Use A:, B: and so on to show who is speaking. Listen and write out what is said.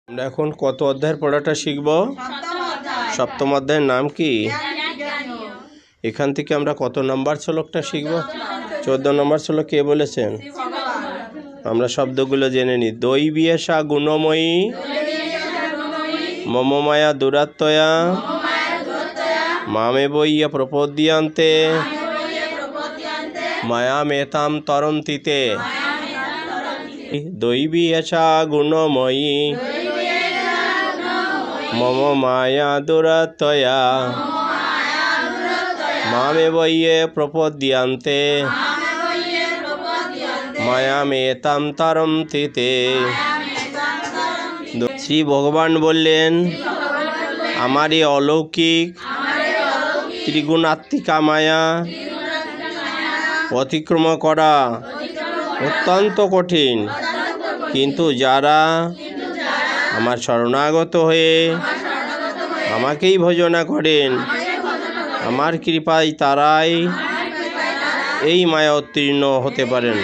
A: আমরা এখন কত অধ্যায়ের পড়াটা শিখব? সপ্তম অধ্যায়ের নাম কি? এখান থেকে আমরা কত নম্বর শ্লোকটা শিখব? 14 নম্বর শ্লোক কে বলেছেন? আমরা শব্দগুলো জেনে নিই। দৈবীয়েষা গুণময়ী মম মায়া দুরাত্ময়া মামে বইয়া প্রপদ্যন্তে মায়ামেতাম তরন্তিতে। দৈবীয়েষা গুণময়ী মম মায়া দুরাত্ময়া মামে বইয়ে প্রপদ্যন্তে মায়ামেতাম তরন্তিতে। শ্রী ভগবান বললেন, আমার এই অলৌকিক ত্রিগুণাত্মিকা মায়া অতিক্রম করা অত্যন্ত কঠিন, কিন্তু যারা আমার শরণাগত হয়ে আমাকেই ভজনা করেন, আমার কৃপায় তারাই এই মায়া উত্তীর্ণ হতে পারেন।